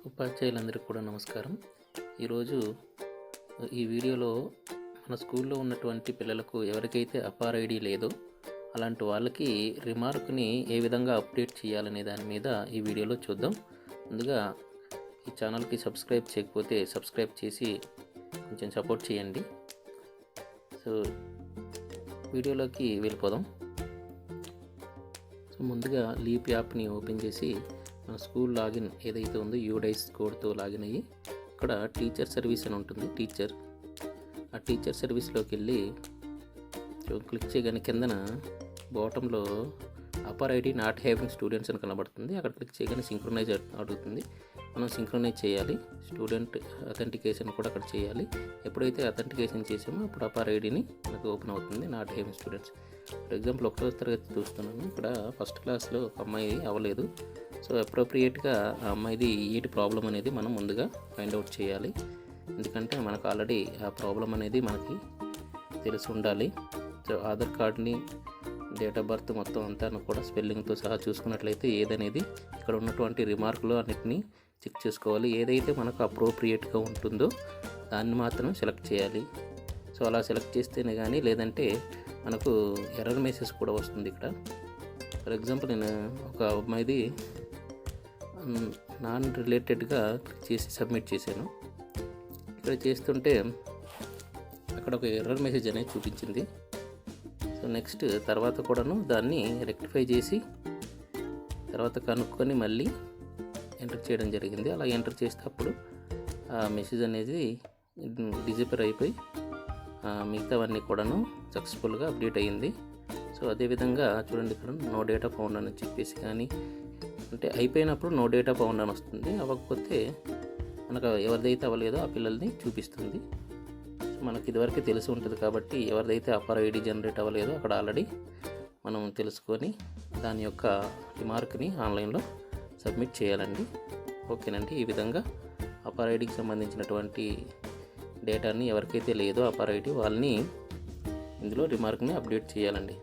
ఉపాధ్యాయులందరికీ కూడా నమస్కారం. ఈరోజు ఈ వీడియోలో మన స్కూల్లో ఉన్నటువంటి పిల్లలకు ఎవరికైతే అపార్ ఐడి లేదో అలాంటి వాళ్ళకి రిమార్క్ని ఏ విధంగా అప్డేట్ చేయాలనే దాని మీద ఈ వీడియోలో చూద్దాం. ముందుగా ఈ ఛానల్కి సబ్స్క్రైబ్ చేయకపోతే సబ్స్క్రైబ్ చేసి కొంచెం సపోర్ట్ చేయండి. సో వీడియోలోకి వెళ్ళిపోదాం. సో ముందుగా లీప్ యాప్ని ఓపెన్ చేసి మన స్కూల్ లాగిన్ ఏదైతే ఉందో యూడైస్ కోడ్తో లాగిన్ అయ్యి ఇక్కడ టీచర్ సర్వీస్ అని ఉంటుంది. ఆ టీచర్ సర్వీస్లోకి వెళ్ళి క్లిక్ చేయగానే కిందన బాటంలో అపర్ ఐడి నాట్ హ్యావింగ్ స్టూడెంట్స్ అని కనబడుతుంది. అక్కడ క్లిక్ చేయగానే సింక్రొనైజ్ అడుగుతుంది. మనం సింక్రొనైజ్ చేయాలి. స్టూడెంట్ అథెంటికేషన్ కూడా అక్కడ చేయాలి. ఎప్పుడైతే అథెంటికేషన్ చేసామో అప్పుడు అపర్ ఐడిని మనకు ఓపెన్ అవుతుంది. Not having students for example 1వ తరగతి చూస్తున్నాను. ఇక్కడ ఫస్ట్ క్లాస్లో ఒక అమ్మాయి అవ్వలేదు. సో అప్రోప్రియేట్గా ఆ అమ్మాయిది ఏంటి ప్రాబ్లం అనేది మనం ముందుగా ఫైండ్ అవుట్ చేయాలి. ఎందుకంటే మనకు ఆల్రెడీ ఆ ప్రాబ్లం అనేది మనకి తెలిసి ఉండాలి. సో ఆధార్ కార్డ్ని డేట్ ఆఫ్ బర్త్ మొత్తం అంతా కూడా స్పెల్లింగ్తో సహా చూసుకున్నట్లయితే ఏదనేది ఇక్కడ ఉన్నటువంటి రిమార్కులు అన్నిటినీ చెక్ చేసుకోవాలి. ఏదైతే మనకు అప్రోప్రియేట్గా ఉంటుందో దాన్ని మాత్రం సెలెక్ట్ చేయాలి. సో అలా సెలెక్ట్ చేస్తేనే కానీ లేదంటే మనకు ఎర్రర్ మెసేజ్ కూడా వస్తుంది. ఇక్కడ ఫర్ ఎగ్జాంపుల్ నేను ఒక అమ్మాయిది నాన్ రిలేటెడ్గా క్లిక్ చేసి సబ్మిట్ చేశాను. ఇక్కడ చేస్తుంటే అక్కడ ఒక ఎర్రర్ మెసేజ్ అనేది చూపించింది. సో నెక్స్ట్ తర్వాత కూడాను దాన్ని రెక్టిఫై చేసి తర్వాత కనుక్కొని మళ్ళీ ఎంటర్ చేయడం జరిగింది. అలా ఎంటర్ చేస్తే అప్పుడు ఆ మెసేజ్ అనేది డిజపేర్ అయిపోయి మిగతావన్నీ కూడాను సక్సెస్ఫుల్గా అప్డేట్ అయ్యింది. సో అదేవిధంగా చూడండి, ఇక్కడ నో డేటా ఫౌండ్ అని చెప్పేసి కానీ అంటే అయిపోయినప్పుడు నో డేటా ఫౌండ్ అని వస్తుంది. అవ్వకపోతే మనకు ఎవరిదైతే అవ్వలేదో ఆ పిల్లల్ని చూపిస్తుంది. మనకి ఇదివరకు తెలిసి ఉంటుంది కాబట్టి ఎవరిదైతే అపర్ ఐడి జనరేట్ అవ్వలేదో అక్కడ ఆల్రెడీ మనం తెలుసుకొని దాని యొక్క రిమార్క్ని ఆన్లైన్లో సబ్మిట్ చేయాలండి. ఓకేనండి. ఈ విధంగా అపర్ ఐడికి సంబంధించినటువంటి డేటాని ఎవరికైతే లేదో అపర్ ఐడి వాళ్ళని ఇందులో రిమార్క్ని అప్డేట్ చేయాలండి.